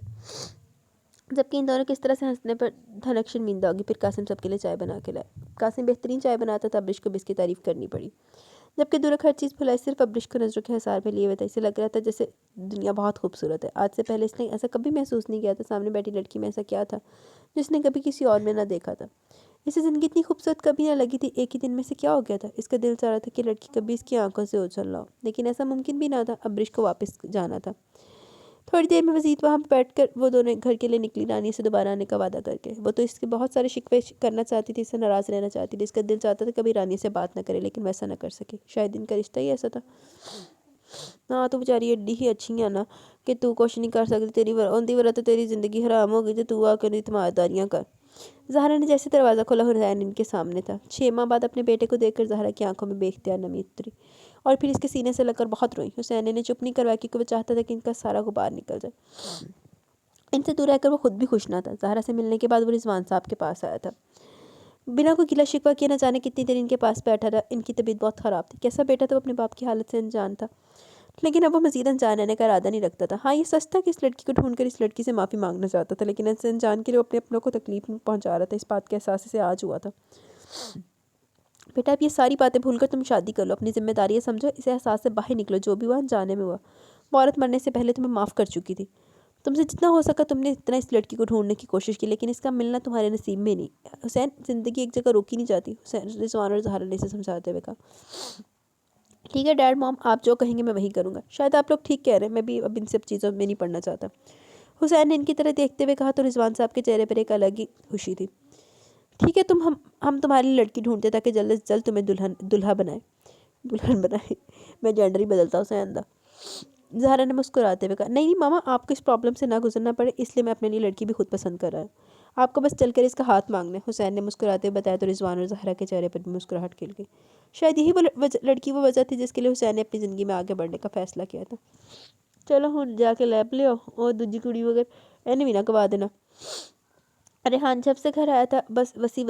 جبکہ ان دونوں کس طرح سے ہنسنے پر دھنک شرمندہ ہوگی. پھر قاسم سب کے لیے چائے بنا کے لائے. قاسم بہترین چائے بناتا تھا, ابرش کو بھی اس کی تعریف کرنی پڑی. جبکہ درک ہر چیز بھلائی صرف ابرش کو نظروں کے حصار میں لیے ہوئے تھا. اسے لگ رہا تھا جیسے دنیا بہت خوبصورت ہے. آج سے پہلے اس نے ایسا کبھی محسوس نہیں کیا تھا. سامنے بیٹھی لڑکی میں ایسا کیا تھا جس نے کبھی کسی اور میں نہ دیکھا تھا. اسے زندگی اتنی خوبصورت کبھی نہ لگی تھی. ایک ہی دن میں سے کیا ہو گیا تھا؟ اس کا دل چاہ رہا تھا کہ لڑکی کبھی اس کی آنکھوں سے اوجھل نہ ہو, لیکن ایسا ممکن بھی نہ تھا. ابرش کو واپس جانا تھا. تھوڑی دیر میں مزید وہاں بیٹھ کر وہ دونوں گھر کے لیے نکلی, رانی سے دوبارہ آنے کا وعدہ کر کے. وہ تو اس کے بہت سارے شکوے کرنا چاہتی تھی, اس سے ناراض رہنا چاہتی تھی. اس کا دل چاہتا تھا کبھی رانی سے بات نہ کرے, لیکن ویسا نہ کر سکے. شاید ان کا رشتہ ہی ایسا تھا. ہاں تو بیچاری ایڈی ہی اچھی ہے نا کہ تو کچھ نہیں کر سکتی. تیری اوندی ورہ تو تیری زندگی حرام ہو گئی تو آ کر اعتماداریاں کر. زہرا نے جیسے دروازہ کھولا, حسین ان کے سامنے تھا. 6 ماہ بعد اپنے بیٹے کو دیکھ کر زہرا کی آنکھوں میں بے اختیار نمی اتری اور پھر اس کے سینے سے لگ کر بہت روئی. حسین نے چپ نہیں کروایا کیونکہ وہ چاہتا تھا کہ ان کا سارا غبار نکل جائے. ان سے دور رہ کر وہ خود بھی خوش نہ تھا. زہرا سے ملنے کے بعد وہ رضوان صاحب کے پاس آیا تھا. بنا کوئی گلا شکوہ کیے نہ جانے کتنی دیر ان کے پاس بیٹھا رہا. ان کی طبیعت بہت خراب تھی. کیسا بیٹا تھا وہ اپنے باپ کی حالت سے انجان تھا, لیکن اب وہ مزید انجان رہنے کا ارادہ نہیں رکھتا تھا. ہاں یہ سچ تھا کہ اس لڑکی کو ڈھونڈ کر اس لڑکی سے معافی مانگنا چاہتا تھا, لیکن اس انجان کے لیے وہ اپنے اپنوں کو تکلیف پہنچا رہا تھا. اس بات کا احساس اسے آج ہوا تھا. بیٹا اب یہ ساری باتیں بھول کر تم شادی کر لو, اپنی ذمہ داریاں سمجھو, اسے احساس سے باہر نکلو. جو بھی ہوا انجانے میں ہوا. وہ عورت مرنے سے پہلے تمہیں معاف کر چکی تھی. تم سے جتنا ہو سکا تم نے اتنا اس لڑکی کو ڈھونڈنے کی کوشش کی, لیکن اس کا ملنا تمہارے نصیب میں نہیں. حسین زندگی ایک جگہ روکی نہیں جاتی. حسین رضوان اور زہرا نے اسے سمجھاتے ہوئے کہا. ٹھیک ہے ڈیڈ مام, آپ جو کہیں گے میں وہی کروں گا. شاید آپ لوگ ٹھیک کہہ رہے ہیں, میں بھی اب ان سب چیزوں میں نہیں پڑنا چاہتا. حسین نے ان کی طرح دیکھتے ہوئے کہا تو رضوان صاحب کے چہرے پر ایک الگ ہی خوشی تھی. ٹھیک ہے ہم تمہاری لڑکی ڈھونڈتے تاکہ جلد از جلد تمہیں دلہن بنائے. میں جینڈر ہی بدلتا ہوں سیندہ. زہرا نے مسکراتے ہوئے کہا. نہیں ماما, آپ کو اس پرابلم سے نہ گزرنا پڑے اس لیے میں اپنے لیے لڑکی بھی خود پسند کر رہا ہوں. آپ کو بس چل کر اس کا ہاتھ مانگنا ہے. حسین نے مسکراتے ہوئے بتایا تو رضوان اور زہرا کے چہرے پر بھی مسکراہٹ کھل گئی. شاید یہی لڑکی وہ وجہ تھی جس کے لیے حسین نے اپنی زندگی میں آگے بڑھنے کا فیصلہ کیا تھا. چلو ہوں جا کے لیپ لے آؤ, اور دوجی کڑی وغیرہ اینی بھی نہ گوا دینا. ریحان جب سے گھر آیا تھا بس وسی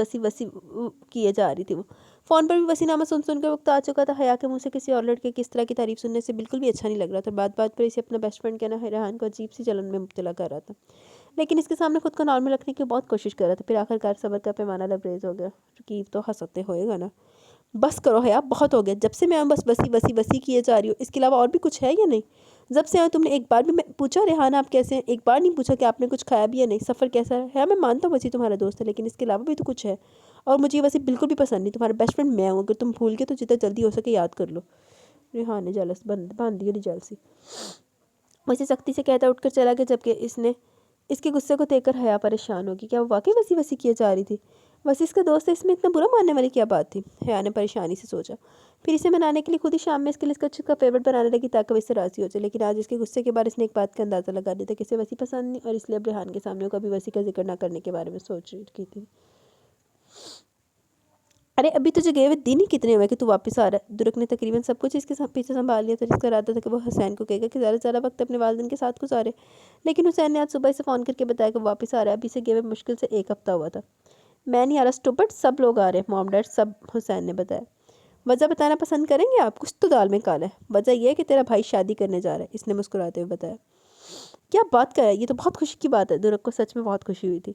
کیے جا رہی تھی. وہ فون پر بھی وسی نامہ سن کر وقت آ چکا تھا. حیا کے منہ سے کسی اور لڑکے کی اس طرح کی تعریف سننے سے بالکل بھی اچھا نہیں لگ رہا تھا. بات بات پر اسے اپنا بیسٹ فرینڈ کہنا ریحان کو عجیب سی جلن میں مبتلا کر رہا تھا, لیکن اس کے سامنے خود کو نارمل رکھنے کی بہت کوشش کر رہا تھا. پھر آخر کار صبر کا پیمانہ لبریز ہو گیا. رکیب تو ہنستے ہوئے گا نا. بس کرو حیا, بہت ہو گیا. جب سے میں بس وسی کیے جا رہی ہوں. اس کے علاوہ اور بھی کچھ ہے یا نہیں؟ جب سے تم نے ایک بار بھی میں پوچھا ریحان آپ کیسے ہیں؟ ایک بار نہیں پوچھا کہ آپ نے کچھ کھایا بھی یا نہیں, سفر کیسا ہے؟ میں مانتا ہوں وسی تمہارا دوست ہے, لیکن اس کے علاوہ بھی تو کچھ ہے. اور مجھے ویسے بالکل بھی پسند نہیں. تمہارا بیسٹ فرینڈ میں ہوں, اگر تم بھول کے تو جتنا جلدی ہو سکے یاد کر لو. ریحان نے جلس باندھ دی جلسی. ویسے سختی سے کہتا اٹھ کر چلا گیا, جبکہ اس کے غصے کو دیکھ کر حیا پریشان ہوگی. کیا وہ واقعی وسی کیے جا رہی تھی؟ وسی اس کا دوست ہے, اس میں اتنا برا ماننے والی کیا بات تھی؟ حیا نے پریشانی سے سوچا. پھر اسے منانے کے لیے خود ہی شام میں اس کے لیے اس کا فیورٹ بنانے لگی تاکہ وہ اس سے راضی ہو جائے. لیکن آج اس کے غصے کے بعد اس نے ایک بات کا اندازہ لگا دیا تھا کہ اسے وسی پسند نہیں, اور اس لیے اب ریحان کے سامنے وہ کبھی وسی کا ذکر نہ کرنے کے بارے میں سوچ رہی تھی. ارے ابھی تجھے گئے ہوئے دن ہی کتنے ہوئے کہ تو واپس آ رہا ہے؟ درک نے تقریباً سب کچھ اس کے پیچھے سنبھال لیا تھا, جس کا ارادہ تھا کہ وہ حسین کو کہے گا کہ زیادہ وقت اپنے والدین کے ساتھ گزارے. لیکن حسین نے آج صبح سے فون کر کے بتایا کہ وہ واپس آ رہا ہے. ابھی سے گئے ہوئے مشکل سے 1 ہفتہ ہوا تھا. میں نہیں آ رہا اسٹوپٹ, سب لوگ آ رہے ہیں, مام ڈیڈ سب. حسین نے بتایا. وجہ بتانا پسند کریں گے آپ؟ کچھ تو دال میں کالا ہے. وجہ یہ ہے کہ تیرا بھائی شادی کرنے جا رہا ہے, اس نے مسکراتے ہوئے بتایا. کیا بات کر رہا ہے؟ یہ تو بہت خوشی کی بات ہے. درک کو سچ میں بہت خوشی ہوئی تھی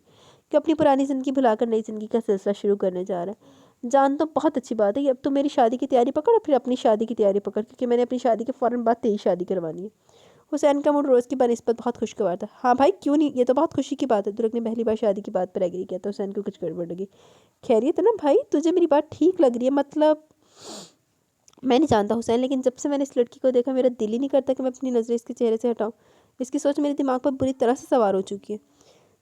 کہ اپنی پرانی زندگی بھلا کر نئی زندگی کا سلسلہ شروع کرنے جا رہا ہے. جان تو بہت اچھی بات ہے. اب تو میری شادی کی تیاری پکڑ اور پھر اپنی شادی کی تیاری پکڑ, کیونکہ میں نے اپنی شادی کے فوراً بعد تیری شادی کروانی ہے. حسین کا موڈ روز کی بنسبت بہت خوشگوار تھا. ہاں بھائی کیوں نہیں, یہ تو بہت خوشی کی بات ہے. درک نے پہلی بار شادی کی بات پر ایگری کیا تو حسین کو کچھ گڑبڑ لگی. خیریت ہے نا بھائی؟ تجھے میری بات ٹھیک لگ رہی ہے؟ مطلب میں نہیں جانتا حسین, لیکن جب سے میں نے اس لڑکی کو دیکھا میرا دل ہی نہیں کرتا کہ میں اپنی نظریں اس کے چہرے سے ہٹاؤں. اس کی سوچ میرے دماغ پر بری طرح سے سوار ہو چکی ہے.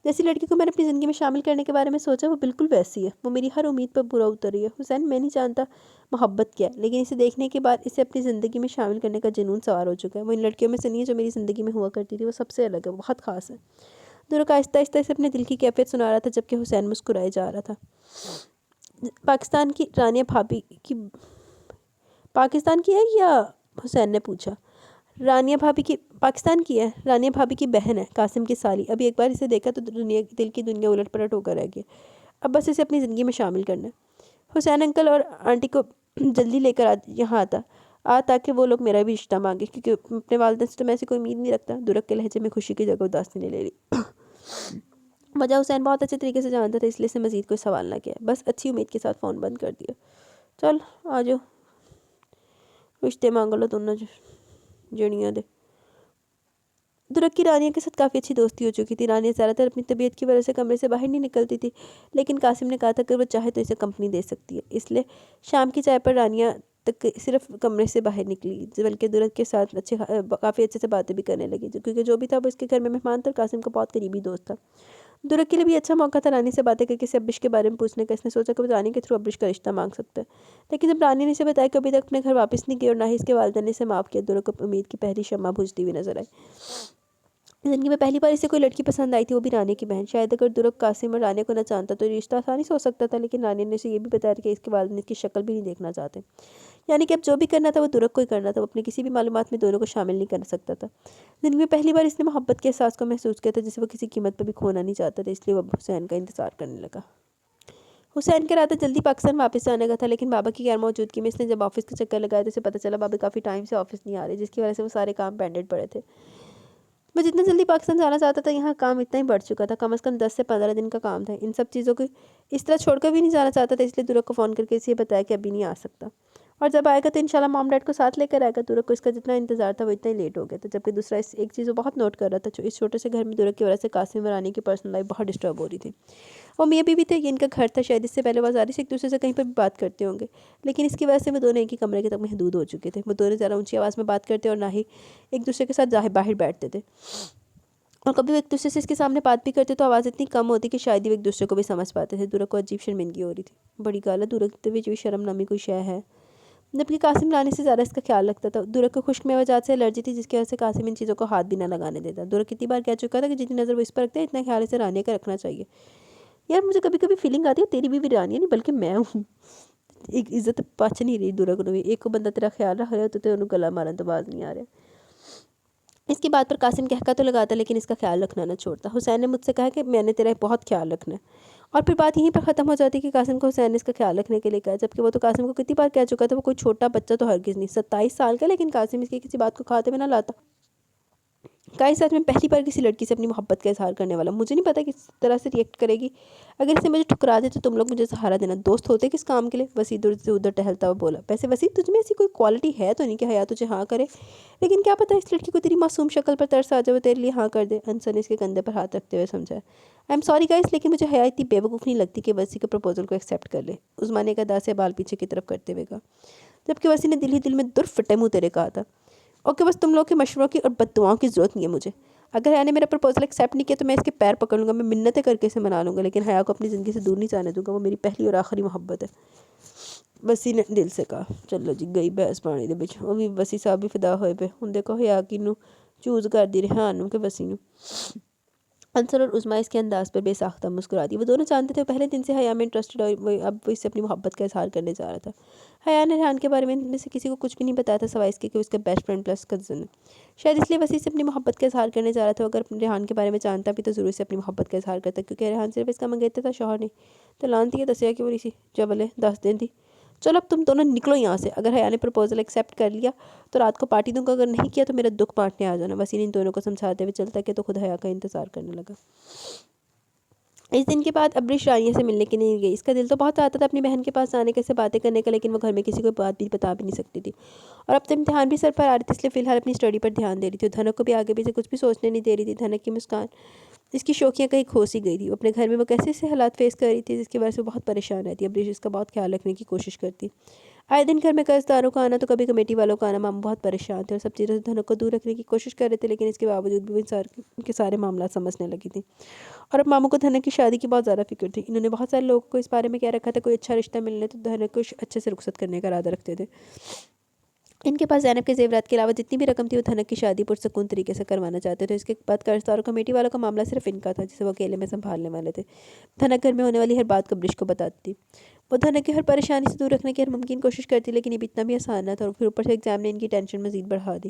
جیسی لڑکی کو میں نے اپنی زندگی میں شامل کرنے کے بارے میں سوچا وہ بالکل ویسی ہے. وہ میری ہر امید پر برا اتر رہی ہے. حسین میں نہیں جانتا محبت کیا ہے, لیکن اسے دیکھنے کے بعد اسے اپنی زندگی میں شامل کرنے کا جنون سوار ہو چکا ہے. وہ ان لڑکیوں میں سے نہیں ہے جو میری زندگی میں ہوا کرتی تھی. وہ سب سے الگ ہے, وہ بہت خاص ہے. درک آہستہ آہستہ اسے اپنے دل کی کیفیت سنا رہا تھا, جبکہ حسین مسکرائے جا رہا تھا. پاکستان کی رانیہ بھابی کی پاکستان کی ہے یا؟ حسین نے پوچھا. رانیہ بھابی کی پاکستان کی ہے، رانیہ بھابی کی بہن ہے، قاسم کی سالی. ابھی ایک بار اسے دیکھا تو دل کی دنیا الٹ پلٹ ہو کر رہ گیا. اب بس اسے اپنی زندگی میں شامل کرنا ہے. حسین انکل اور آنٹی کو جلدی لے کر یہاں آ تاکہ وہ لوگ میرا بھی رشتہ مانگے، کیونکہ اپنے والدین سے تو میں ایسی کوئی امید نہیں رکھتا. درک کے لہجے میں خوشی کی جگہ اداسی نے لے لی. وجہ حسین بہت اچھے طریقے سے جانتا تھا، اس لیے اسے مزید کوئی سوال نہ کیا، بس اچھی امید کے ساتھ فون بند کر دیا. چل آ جاؤ، رشتے مانگ لو دونوں جڑیاں دے. درک کی رانیہ کے ساتھ کافی اچھی دوستی ہو چکی تھی. رانیہ زیادہ تر اپنی طبیعت کی وجہ سے کمرے سے باہر نہیں نکلتی تھی، لیکن قاسم نے کہا تھا کہ وہ چاہے تو اسے کمپنی دے سکتی ہے. اس لیے شام کی چائے پر رانیہ تک صرف کمرے سے باہر نکلی، بلکہ درک کے ساتھ کافی اچھے سے باتیں بھی کرنے لگی، کیونکہ جو بھی تھا وہ اس کے گھر میں مہمان تھا اور قاسم کا بہت قریبی دوست تھا. درک کے لیے بھی اچھا موقع تھا رانی سے باتیں کر کے اسے ابرش کے بارے میں پوچھنے کا. اس نے سوچا کہ وہ رانی کے تھرو ابرش کا رشتہ مانگ سکتا ہے، لیکن جب رانی نے اسے بتایا کہ ابھی تک اپنے گھر واپس نہیں گئی اور نہ ہی اس کے والدین نے اسے معاف کیا، درک کو امید کی پہلی شمع بجھتی ہوئی نظر آئی. زندگی میں پہلی بار اسے کوئی لڑکی پسند آئی تھی، وہ بھی رانی کی بہن. شاید اگر درک قاسم اور رانی کو نہ جانتا تو یہ رشتہ آسانی سے ہو سکتا تھا، لیکن رانی نے اسے یہ بھی بتایا کہ اس کے والدین اس کی شکل بھی نہیں دیکھنا چاہتے. یعنی کہ اب جو بھی کرنا تھا وہ درک کو ہی کرنا تھا، وہ اپنی کسی بھی معلومات میں دونوں کو شامل نہیں کر سکتا تھا. زندگی میں پہلی بار اس نے محبت کے احساس کو محسوس کیا تھا، جسے وہ کسی قیمت پر بھی کھونا نہیں چاہتا تھا. اس لیے وہ اب حسین کا انتظار کرنے لگا. حسین کا ارادہ جلدی پاکستان واپس آنے کا تھا، لیکن بابا کی غیر موجودگی میں اس نے جب آفس کا چکر لگایا تو اسے پتہ چلا بابا کافی ٹائم سے آفس نہیں آ رہے، جس کی وجہ سے وہ سارے کام پینڈنگ پڑے تھے. میں جتنا جلدی پاکستان جانا چاہتا تھا، یہاں کام اتنا ہی بڑھ چکا تھا. کم از کم 10 سے 15 دن کا کام تھا. ان سب چیزوں کو اس طرح چھوڑ کر بھی نہیں جانا چاہتا تھا، اس لیے درک کو فون کر کے اسے بتایا کہ ابھی نہیں آ سکتا، اور جب آئے گا تو انشاءاللہ مام ڈیڈ کو ساتھ لے کر آئے گا. درک کو اس کا جتنا انتظار تھا وہ اتنا ہی لیٹ ہو گیا تھا. جبکہ دوسرا ایک چیز وہ بہت نوٹ کر رہا تھا، اس چھوٹے سے گھر میں درک کی وجہ سے قاسم و رانی کی پرسنل لائف بہت ڈسٹرب ہو رہی تھی. وہ میاں بیوی تھے، یہ ان کا گھر تھا. شاید اس سے پہلے وہ آزادی سے ایک دوسرے سے کہیں پر بھی بات کرتے ہوں گے، لیکن اس کی وجہ سے وہ دونوں ایک ہی کمرے کے تک محدود ہو چکے تھے. وہ دونوں ذرا اونچی آواز میں بات کرتے اور نہ ہی ایک دوسرے کے ساتھ باہر بیٹھتے تھے، اور کبھی وہ ایک دوسرے سے اس کے سامنے بات بھی کرتے تو آواز اتنی کم ہوتی کہ شاید ہی وہ ایک دوسرے کو بھی سمجھ پاتے تھے. درک کو عجیب شرمندگی ہو رہی تھی. بڑی گال ہے، درک کے بھی شرم نامی کوئی شے ہے، جبکہ قاسم رانی سے زیادہ اس کا خیال رکھتا تھا. درک کو خشک میوجات سے الرجی تھی، جس کی وجہ سے قاسم ان چیزوں کو ہاتھ بھی نہ لگانے دیتا. درک کتنی بار کہہ چکا تھا کہ جتنی نظر وہ اس پر رکھتے ہیں اتنا خیال اسے رانی کا رکھنا چاہیے. یار مجھے کبھی کبھی فیلنگ آتی ہے تیری بھی رانی نہیں بلکہ میں ہوں. ایک عزت پچ نہیں رہی درک نے بھی. ایک کو بندہ تیرا خیال رکھ رہا ہے تو انہوں گلا مارن تو باز نہیں آ رہا. اس کی بات پر قاسم کہکا تو لگاتا، لیکن اس کا خیال رکھنا نہ چھوڑتا. حسین نے مجھ سے کہا کہ میں نے تیرا بہت خیال رکھنا ہے، اور پھر بات یہیں پر ختم ہو جاتی کہ قاسم کو حسین نے اس کا خیال رکھنے کے لیے کہا، جبکہ وہ تو قاسم کو کتنی بار کہہ چکا تھا. وہ کوئی چھوٹا بچہ تو ہرگز نہیں، 27 سال کا، لیکن قاسم اس کی کسی بات کو کھاتے میں نہ لاتا. گائز ساتھ میں پہلی بار کسی لڑکی سے اپنی محبت کا اظہار کرنے والا. مجھے نہیں پتا کس طرح سے ریئیکٹ کرے گی. اگر اسے مجھے ٹھکرا دے تو تم لوگ مجھے سہارا دینا. دوست ہوتے کس کام کے لیے؟ وسیع ادھر سے ادھر ٹہلتا ہوا بولا. ویسے وسیع تجھ میں ایسی کوئی کوالٹی ہے تو نہیں کہ حیا تجھے ہاں کرے، لیکن کیا پتا اس لڑکی کو تیری معصوم شکل پر ترس آ جائے وہ تیرے لیے ہاں کر دے. انصر نے اس کے کندھے پر ہاتھ رکھتے ہوئے سمجھایا. آئی ایم سوری گائز، لیکن مجھے حیا اتنی بے وقوف نہیں لگتی کہ وسیع کے پروپوزل کو ایکسیپٹ کر لے. عثمان نے ایک ادا سے بال پیچھے کی طرف کرتے ہوئے کہا، جبکہ وسیع نے دل ہی دل میں در فٹے منہ تیرے کہا تھا. اوکے، بس تم لوگوں کے مشوروں کی اور بد دعاؤں کی ضرورت نہیں ہے مجھے. اگر حیا نے میرا پروپوزل ایکسیپٹ نہیں کیا تو میں اس کے پیر پکڑ لوں گا، میں منتیں کر کے اسے منا لوں گا، لیکن حیا کو اپنی زندگی سے دور نہیں جانے دوں گا. وہ میری پہلی اور آخری محبت ہے، وسیع نے دل سے کہا. چلو جی گئی بحث پانی دے بچ. وہ بھی وسیع صاحب بھی فدا ہوئے پہ ہوں. دیکھو حیا کی نو چوز کر دی ریحان کہ وسیع نو. انصر اور عظمیٰ اس کے انداز پر بے ساختہ مسکرا دی. وہ دونوں جانتے تھے پہلے دن سے حیا میں انٹرسٹڈ، اور اب وہ اس سے اپنی محبت کا اظہار کرنے جا رہا تھا. حیا نے ریحان کے بارے میں سے کسی کو کچھ بھی نہیں بتایا تھا سوائے اس کے کہ اس کا بیسٹ فرینڈ پلس کزن ہے. شاید اس لیے وسیع سے اپنی محبت کا اظہار کرنے جا رہا تھا. اگر ریحان کے بارے میں جانتا بھی تو ضرور سے اپنی محبت کا اظہار کرتا، کیونکہ ریحان صرف اس کا منگیتر تھا، شوہر نہیں. تو لانتی ہے دسیا کہ وہ اسی جبلے 10 دن تھی. چلو اب تم دونوں نکلو یہاں سے. اگر حیا نے پروپوزل ایکسیپٹ کر لیا تو رات کو پارٹی دوں گا، اگر نہیں کیا تو میرا دکھ بانٹنے آ جانا. وسیع نے ان دونوں کو سمجھاتے ہوئے چلتا کہ تو خود حیا کا انتظار کرنے لگا. اس دن کے بعد ابرش رانیہ سے ملنے کے نہیں گئی. اس کا دل تو بہت چاہتا تھا اپنی بہن کے پاس جانے کے، سے باتیں کرنے کا، لیکن وہ گھر میں کسی کو بات بھی بتا بھی نہیں سکتی تھی، اور اب تو امتحان بھی سر پر آ رہی تھی، اس لیے فی الحال اپنی اسٹڈی پر دھیان دے رہی تھی. دھنک کو بھی آگے پیچھے کچھ بھی سوچنے نہیں دے رہی تھی. دھنک کی مسکان اس کی شوخیاں کہیں کھو سی گئی تھی. اپنے گھر میں وہ کیسے سے حالات فیس کر رہی تھی جس کی وجہ سے وہ بہت پریشان رہتی. ابرش اس کا بہت خیال رکھنے کی کوشش کرتی. آئے دن گھر میں قرض داروں کا آنا تو کبھی کمیٹی والوں کا آنا. ماموں بہت پریشان تھے اور سب چیزوں سے دھنک کو دور رکھنے کی کوشش کر رہے تھے، لیکن اس کے باوجود بھی وہ ان کے سارے معاملات سمجھنے لگی تھی. اور اب ماموں کو دھنک کی شادی کی بہت زیادہ فکر تھی. انہوں نے بہت سارے لوگوں کو اس بارے میں کہہ رکھا تھا کوئی اچھا رشتہ ملنے تو دھنک کو اچھے سے رخصت کرنے کا ارادہ رکھتے تھے. ان کے پاس زینب کے زیورات کے علاوہ جتنی بھی رقم تھی وہ دھنک کی شادی پرسکون طریقے سے کروانا چاہتے تھے. اس کے بعد قرض دار اور کمیٹی والوں کا معاملہ صرف ان کا تھا جسے وہ اکیلے میں سنبھالنے والے تھے. دھنک گھر میں ہونے والی ہر بات کو ابرش کو بتاتی تھی. وہ دھنک کی ہر پریشانی سے دور رکھنے کی ہر ممکن کوشش کرتی، لیکن یہ بھی اتنا بھی آسان نہ تھا، اور پھر اوپر سے ایگزام نے ان کی ٹینشن مزید بڑھا دی.